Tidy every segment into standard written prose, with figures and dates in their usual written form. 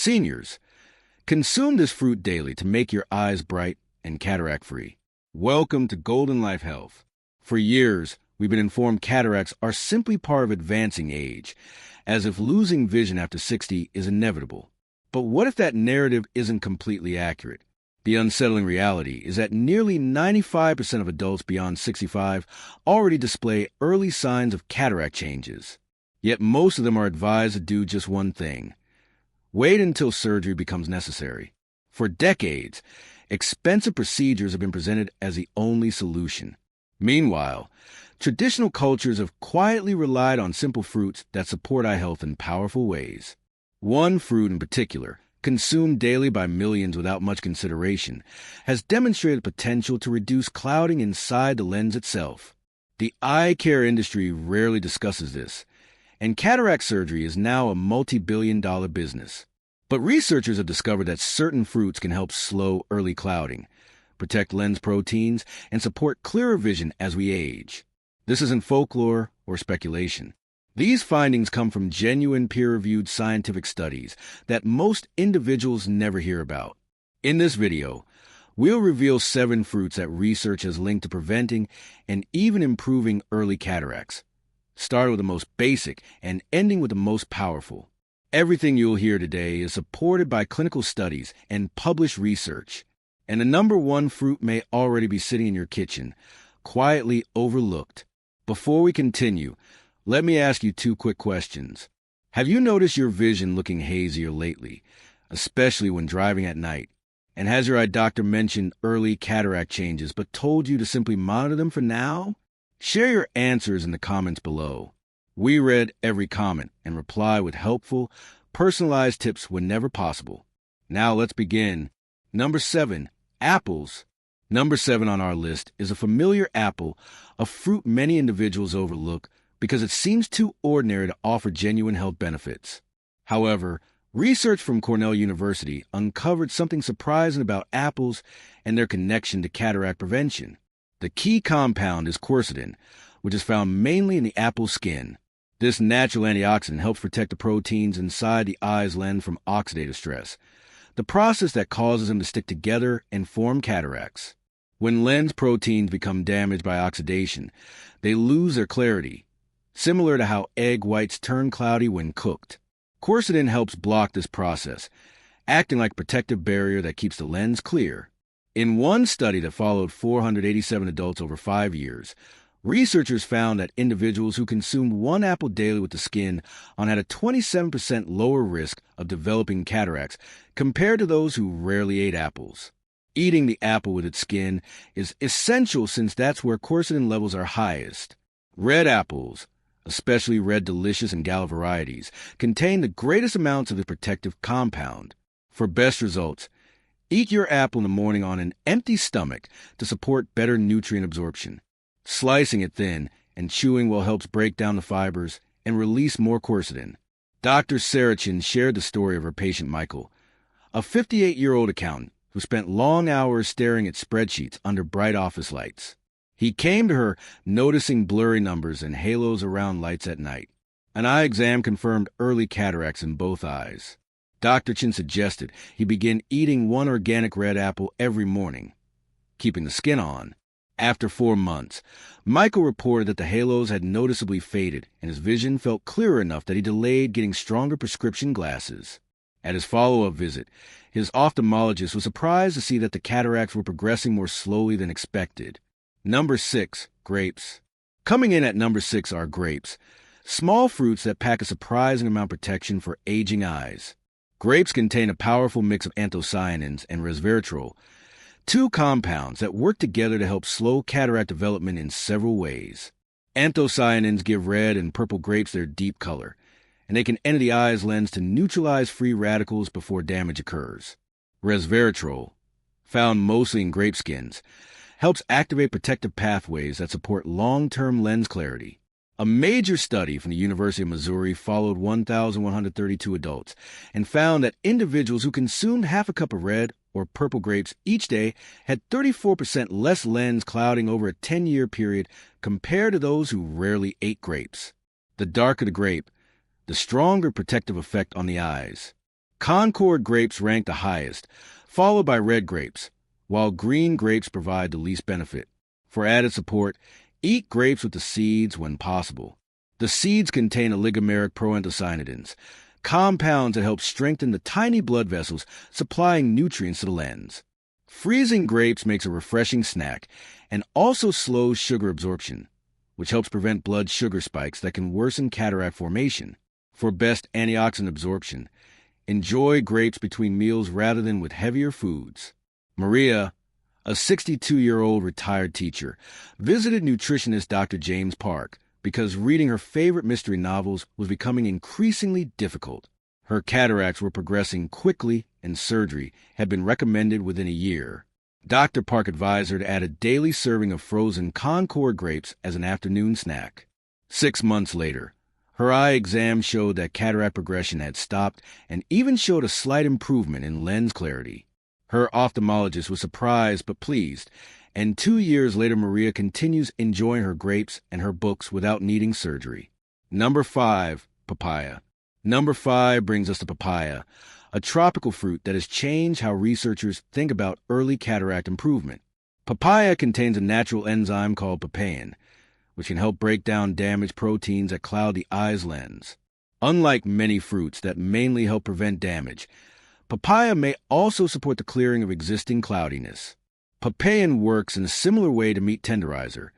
Seniors, consume this fruit daily to make your eyes bright and cataract-free. Welcome to Golden Life Health. For years, we've been informed cataracts are simply part of advancing age, as if losing vision after 60 is inevitable. But what if that narrative isn't completely accurate? The unsettling reality is that nearly 95% of adults beyond 65 already display early signs of cataract changes. Yet most of them are advised to do just one thing: wait until surgery becomes necessary. For decades, expensive procedures have been presented as the only solution. Meanwhile, traditional cultures have quietly relied on simple fruits that support eye health in powerful ways. One fruit in particular, consumed daily by millions without much consideration, has demonstrated potential to reduce clouding inside the lens itself. The eye care industry rarely discusses this, and cataract surgery is now a multi-billion-dollar business. But researchers have discovered that certain fruits can help slow early clouding, protect lens proteins, and support clearer vision as we age. This isn't folklore or speculation. These findings come from genuine peer-reviewed scientific studies that most individuals never hear about. In this video, we'll reveal 7 fruits that research has linked to preventing and even improving early cataracts, starting with the most basic and ending with the most powerful. Everything you'll hear today is supported by clinical studies and published research, and the number one fruit may already be sitting in your kitchen, quietly overlooked. Before we continue, let me ask you 2 quick questions. Have you noticed your vision looking hazier lately, especially when driving at night? And has your eye doctor mentioned early cataract changes but told you to simply monitor them for now? Share your answers in the comments below. We read every comment and reply with helpful, personalized tips whenever possible. Now let's begin. Number 7, apples. Number 7 on our list is a familiar apple, a fruit many individuals overlook because it seems too ordinary to offer genuine health benefits. However, research from Cornell University uncovered something surprising about apples and their connection to cataract prevention. The key compound is quercetin, which is found mainly in the apple skin. This natural antioxidant helps protect the proteins inside the eye's lens from oxidative stress, the process that causes them to stick together and form cataracts. When lens proteins become damaged by oxidation, they lose their clarity, similar to how egg whites turn cloudy when cooked. Quercetin helps block this process, acting like a protective barrier that keeps the lens clear. In one study that followed 487 adults over 5 years, researchers found that individuals who consumed 1 apple daily with the skin on had a 27% lower risk of developing cataracts compared to those who rarely ate apples. Eating the apple with its skin is essential since that's where quercetin levels are highest. Red apples, especially red delicious and gala varieties, contain the greatest amounts of the protective compound. For best results, eat your apple in the morning on an empty stomach to support better nutrient absorption. Slicing it thin and chewing well helps break down the fibers and release more quercetin. Dr. Sarachin shared the story of her patient Michael, a 58-year-old accountant who spent long hours staring at spreadsheets under bright office lights. He came to her noticing blurry numbers and halos around lights at night. An eye exam confirmed early cataracts in both eyes. Dr. Chin suggested he begin eating 1 organic red apple every morning, keeping the skin on. After 4 months, Michael reported that the halos had noticeably faded and his vision felt clearer enough that he delayed getting stronger prescription glasses. At his follow-up visit, his ophthalmologist was surprised to see that the cataracts were progressing more slowly than expected. Number 6, grapes. Coming in at number 6 are grapes, small fruits that pack a surprising amount of protection for aging eyes. Grapes contain a powerful mix of anthocyanins and resveratrol, 2 compounds that work together to help slow cataract development in several ways. Anthocyanins give red and purple grapes their deep color, and they can enter the eye's lens to neutralize free radicals before damage occurs. Resveratrol, found mostly in grape skins, helps activate protective pathways that support long-term lens clarity. A major study from the University of Missouri followed 1,132 adults and found that individuals who consumed half a cup of red or purple grapes each day had 34% less lens clouding over a 10-year period compared to those who rarely ate grapes. The darker the grape, the stronger protective effect on the eyes. Concord grapes rank the highest, followed by red grapes, while green grapes provide the least benefit. For added support, eat grapes with the seeds when possible. The seeds contain oligomeric proanthocyanidins, compounds that help strengthen the tiny blood vessels supplying nutrients to the lens. Freezing grapes makes a refreshing snack and also slows sugar absorption, which helps prevent blood sugar spikes that can worsen cataract formation. For best antioxidant absorption, enjoy grapes between meals rather than with heavier foods. Maria, a 62-year-old retired teacher, visited nutritionist Dr. James Park because reading her favorite mystery novels was becoming increasingly difficult. Her cataracts were progressing quickly and surgery had been recommended within a year. Dr. Park advised her to add a daily serving of frozen Concord grapes as an afternoon snack. 6 months later, her eye exam showed that cataract progression had stopped and even showed a slight improvement in lens clarity. Her ophthalmologist was surprised but pleased, and 2 years later Maria continues enjoying her grapes and her books without needing surgery. Number 5. Papaya. Number 5 brings us to papaya, a tropical fruit that has changed how researchers think about early cataract improvement. Papaya contains a natural enzyme called papain, which can help break down damaged proteins that cloud the eye's lens. Unlike many fruits that mainly help prevent damage, papaya may also support the clearing of existing cloudiness. Papain works in a similar way to meat tenderizer,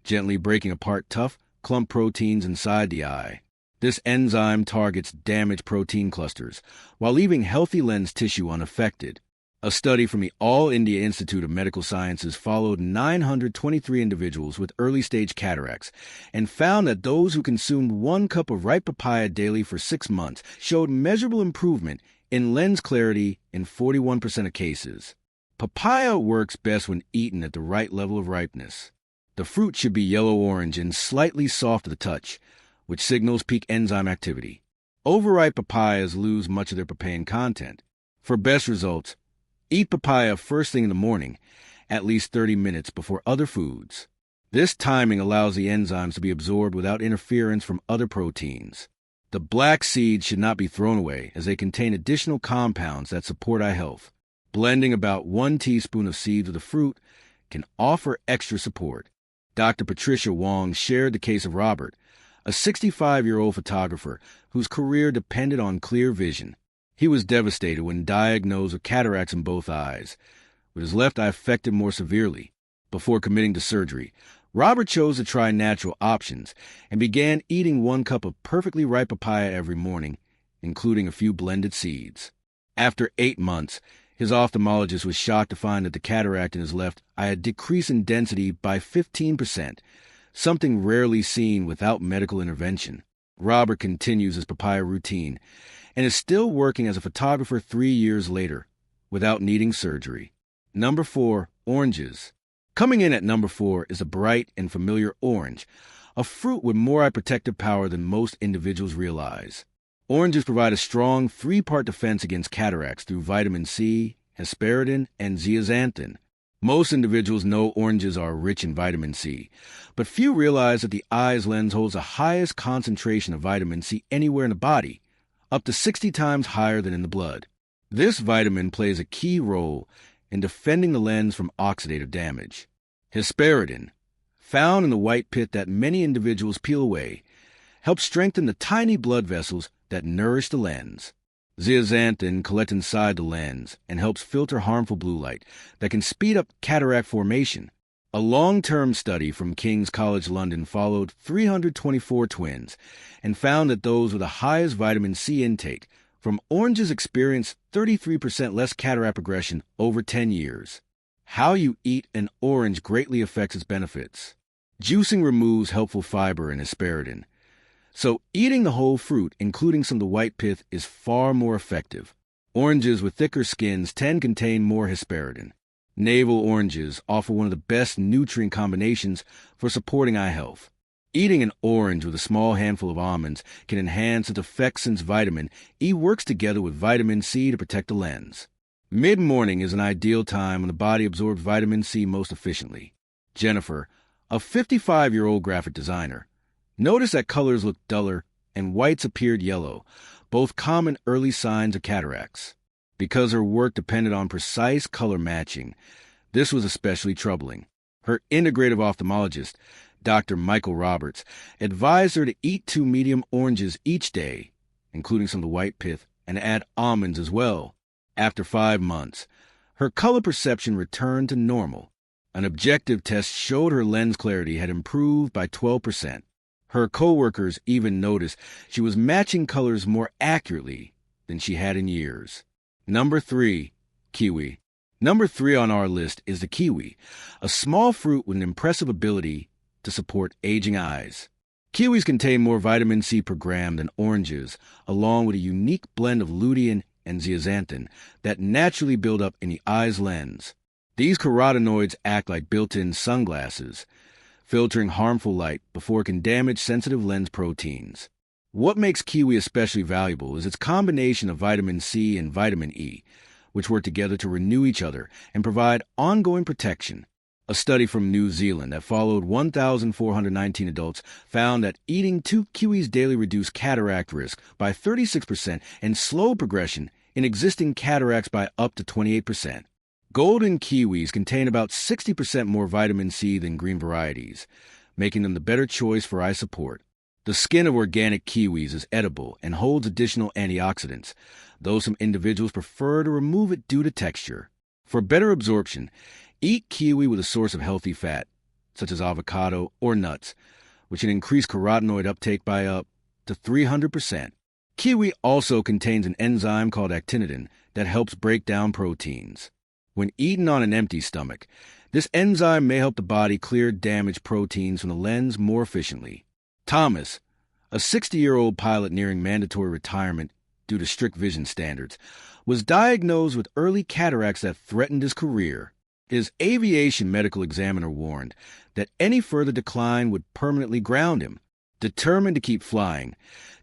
gently breaking apart tough, clump proteins inside the eye. This enzyme targets damaged protein clusters while leaving healthy lens tissue unaffected. A study from the All India Institute of Medical Sciences followed 923 individuals with early-stage cataracts and found that those who consumed 1 cup of ripe papaya daily for 6 months showed measurable improvement in lens clarity in 41% of cases. Papaya works best when eaten at the right level of ripeness. The fruit should be yellow-orange and slightly soft to the touch, which signals peak enzyme activity. Overripe papayas lose much of their papain content. For best results, eat papaya first thing in the morning, at least 30 minutes before other foods. This timing allows the enzymes to be absorbed without interference from other proteins. The black seeds should not be thrown away as they contain additional compounds that support eye health. Blending about 1 teaspoon of seeds with the fruit can offer extra support. Dr. Patricia Wong shared the case of Robert, a 65-year-old photographer whose career depended on clear vision. He was devastated when diagnosed with cataracts in both eyes, with his left eye affected more severely. Before committing to surgery, Robert chose to try natural options and began eating 1 cup of perfectly ripe papaya every morning, including a few blended seeds. After 8 months, his ophthalmologist was shocked to find that the cataract in his left eye had decreased in density by 15%, something rarely seen without medical intervention. Robert continues his papaya routine and is still working as a photographer 3 years later, without needing surgery. Number 4. Oranges. Coming in at number 4 is a bright and familiar orange, a fruit with more eye protective power than most individuals realize. Oranges provide a strong 3-part defense against cataracts through vitamin C, hesperidin, and zeaxanthin. Most individuals know oranges are rich in vitamin C, but few realize that the eye's lens holds the highest concentration of vitamin C anywhere in the body, up to 60 times higher than in the blood. This vitamin plays a key role in defending the lens from oxidative damage. Hesperidin, found in the white pith that many individuals peel away, helps strengthen the tiny blood vessels that nourish the lens. Zeaxanthin collects inside the lens and helps filter harmful blue light that can speed up cataract formation. A long-term study from King's College London followed 324 twins and found that those with the highest vitamin C intake from oranges experienced 33% less cataract progression over 10 years. How you eat an orange greatly affects its benefits. Juicing removes helpful fiber and hesperidin, so eating the whole fruit, including some of the white pith, is far more effective. Oranges with thicker skins tend to contain more hesperidin. Navel oranges offer one of the best nutrient combinations for supporting eye health. Eating an orange with a small handful of almonds can enhance its effects since vitamin E works together with vitamin C to protect the lens. Mid-morning is an ideal time when the body absorbs vitamin C most efficiently. Jennifer, a 55-year-old graphic designer, noticed that colors looked duller and whites appeared yellow, both common early signs of cataracts. Because her work depended on precise color matching, this was especially troubling. Her integrative ophthalmologist, Dr. Michael Roberts, advised her to eat 2 medium oranges each day, including some of the white pith, and add almonds as well. After 5 months, her color perception returned to normal. An objective test showed her lens clarity had improved by 12%. Her coworkers even noticed she was matching colors more accurately than she had in years. Number 3, kiwi. Number 3 on our list is the kiwi, a small fruit with an impressive ability to support aging eyes. Kiwis contain more vitamin C per gram than oranges, along with a unique blend of lutein and zeaxanthin that naturally build up in the eye's lens. These carotenoids act like built-in sunglasses, filtering harmful light before it can damage sensitive lens proteins. What makes kiwi especially valuable is its combination of vitamin C and vitamin E, which work together to renew each other and provide ongoing protection. A study from New Zealand that followed 1,419 adults found that eating 2 kiwis daily reduced cataract risk by 36% and slowed progression in existing cataracts by up to 28%. Golden kiwis contain about 60% more vitamin C than green varieties, making them the better choice for eye support. The skin of organic kiwis is edible and holds additional antioxidants, though some individuals prefer to remove it due to texture. For better absorption, eat kiwi with a source of healthy fat, such as avocado or nuts, which can increase carotenoid uptake by up to 300%. Kiwi also contains an enzyme called actinitin that helps break down proteins. When eaten on an empty stomach, this enzyme may help the body clear damaged proteins from the lens more efficiently. Thomas, a 60-year-old pilot nearing mandatory retirement due to strict vision standards, was diagnosed with early cataracts that threatened his career. His aviation medical examiner warned that any further decline would permanently ground him. Determined to keep flying,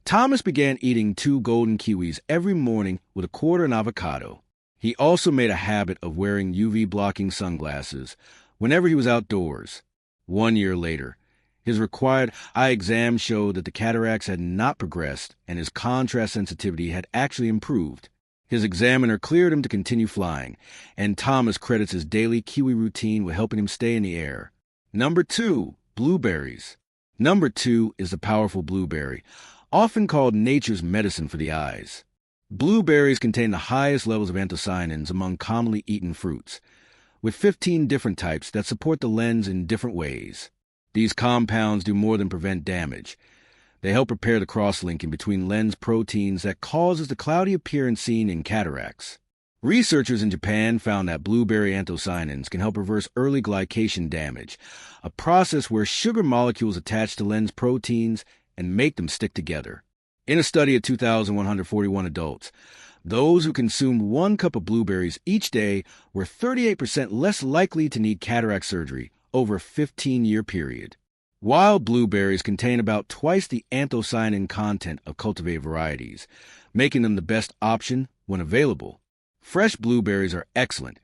Thomas began eating 2 golden kiwis every morning with a quarter an avocado. He also made a habit of wearing UV-blocking sunglasses whenever he was outdoors. 1 year later, his required eye exam showed that the cataracts had not progressed and his contrast sensitivity had actually improved. His examiner cleared him to continue flying, and Thomas credits his daily kiwi routine with helping him stay in the air. Number 2, blueberries. Number 2 is the powerful blueberry, often called nature's medicine for the eyes. Blueberries contain the highest levels of anthocyanins among commonly eaten fruits, with 15 different types that support the lens in different ways. These compounds do more than prevent damage. They help repair the cross-linking between lens proteins that causes the cloudy appearance seen in cataracts. Researchers in Japan found that blueberry anthocyanins can help reverse early glycation damage, a process where sugar molecules attach to lens proteins and make them stick together. In a study of 2,141 adults, those who consumed 1 cup of blueberries each day were 38% less likely to need cataract surgery over a 15-year period. Wild blueberries contain about twice the anthocyanin content of cultivated varieties, making them the best option when available. Fresh blueberries are excellent,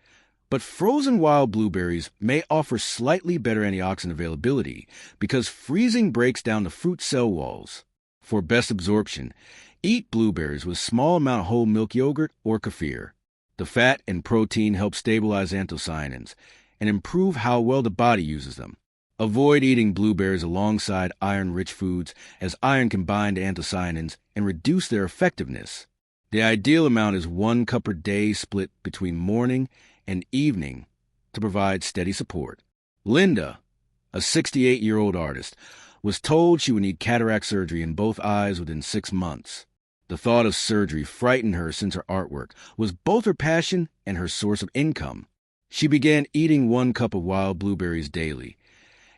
but frozen wild blueberries may offer slightly better antioxidant availability because freezing breaks down the fruit cell walls. For best absorption, eat blueberries with a small amount of whole milk yogurt or kefir. The fat and protein help stabilize anthocyanins and improve how well the body uses them. Avoid eating blueberries alongside iron-rich foods, as iron can bind to anthocyanins and reduce their effectiveness. The ideal amount is 1 cup per day split between morning and evening to provide steady support. Linda, a 68-year-old artist, was told she would need cataract surgery in both eyes within 6 months. The thought of surgery frightened her since her artwork was both her passion and her source of income. She began eating 1 cup of wild blueberries daily,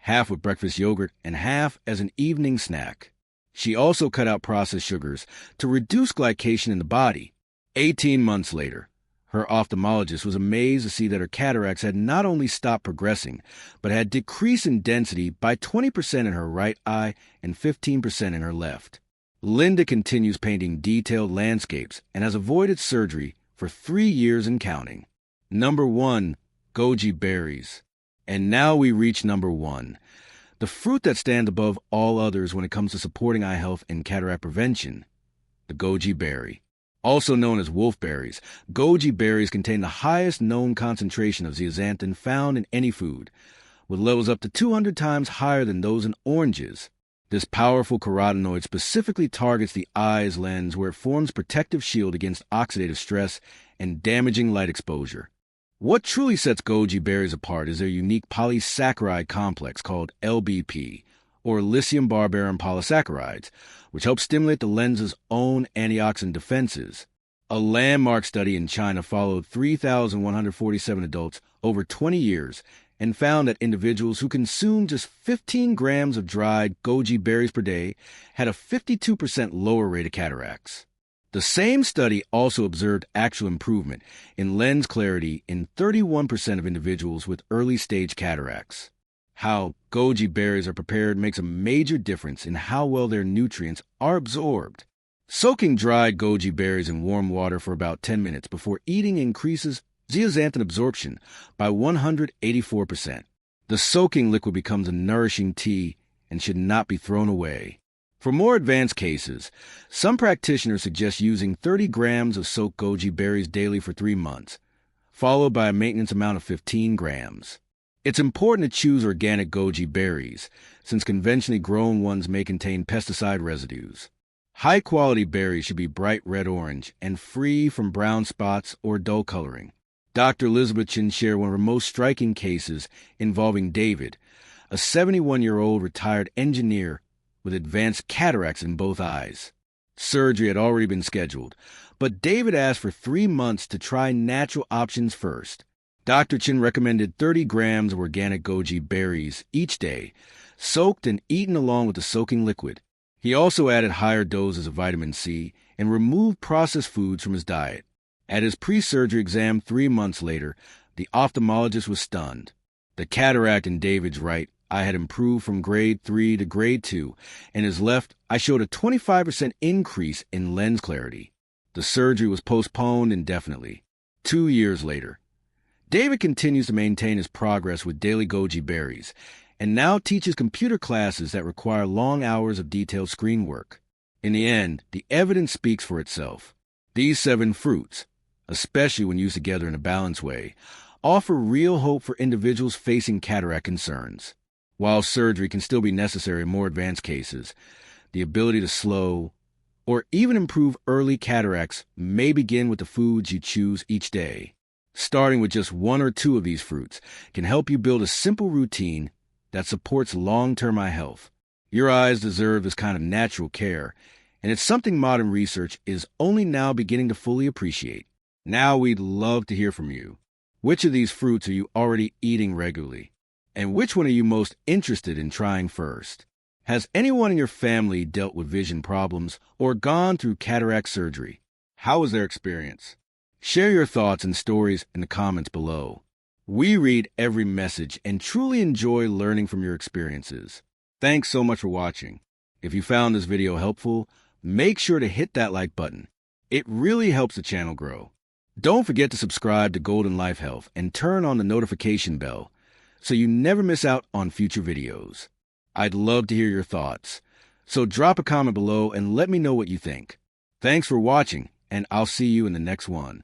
half with breakfast yogurt and half as an evening snack. She also cut out processed sugars to reduce glycation in the body. 18 months later, her ophthalmologist was amazed to see that her cataracts had not only stopped progressing, but had decreased in density by 20% in her right eye and 15% in her left. Linda continues painting detailed landscapes and has avoided surgery for 3 years and counting. Number 1, goji berries. And now we reach number 1, the fruit that stands above all others when it comes to supporting eye health and cataract prevention, the goji berry. Also known as wolfberries, goji berries contain the highest known concentration of zeaxanthin found in any food, with levels up to 200 times higher than those in oranges. This powerful carotenoid specifically targets the eye's lens where it forms a protective shield against oxidative stress and damaging light exposure. What truly sets goji berries apart is their unique polysaccharide complex called LBP, or lithium barbarin polysaccharides, which help stimulate the lens's own antioxidant defenses. A landmark study in China followed 3,147 adults over 20 years and found that individuals who consumed just 15 grams of dried goji berries per day had a 52% lower rate of cataracts. The same study also observed actual improvement in lens clarity in 31% of individuals with early-stage cataracts. How goji berries are prepared makes a major difference in how well their nutrients are absorbed. Soaking dried goji berries in warm water for about 10 minutes before eating increases zeaxanthin absorption by 184%. The soaking liquid becomes a nourishing tea and should not be thrown away. For more advanced cases, some practitioners suggest using 30 grams of soaked goji berries daily for 3 months, followed by a maintenance amount of 15 grams. It's important to choose organic goji berries, since conventionally grown ones may contain pesticide residues. High-quality berries should be bright red-orange and free from brown spots or dull coloring. Dr. Elizabeth Chin shared one of her most striking cases involving David, a 71-year-old retired engineer with advanced cataracts in both eyes. Surgery had already been scheduled, but David asked for 3 months to try natural options first. Dr. Chin recommended 30 grams of organic goji berries each day, soaked and eaten along with the soaking liquid. He also added higher doses of vitamin C and removed processed foods from his diet. At his pre-surgery exam 3 months later, the ophthalmologist was stunned. The cataract in David's right eye had improved from grade 3 to grade 2, and his left eye showed a 25% increase in lens clarity. The surgery was postponed indefinitely. 2 years later, David continues to maintain his progress with daily goji berries, and now teaches computer classes that require long hours of detailed screen work. In the end, the evidence speaks for itself. These 7 fruits, especially when used together in a balanced way, offer real hope for individuals facing cataract concerns. While surgery can still be necessary in more advanced cases, the ability to slow or even improve early cataracts may begin with the foods you choose each day. Starting with just 1 or 2 of these fruits can help you build a simple routine that supports long-term eye health. Your eyes deserve this kind of natural care, and it's something modern research is only now beginning to fully appreciate. Now we'd love to hear from you. Which of these fruits are you already eating regularly? And which one are you most interested in trying first? Has anyone in your family dealt with vision problems or gone through cataract surgery? How was their experience? Share your thoughts and stories in the comments below. We read every message and truly enjoy learning from your experiences. Thanks so much for watching. If you found this video helpful, make sure to hit that like button. It really helps the channel grow. Don't forget to subscribe to Golden Life Health and turn on the notification bell so you never miss out on future videos. I'd love to hear your thoughts, so drop a comment below and let me know what you think. Thanks for watching, and I'll see you in the next one.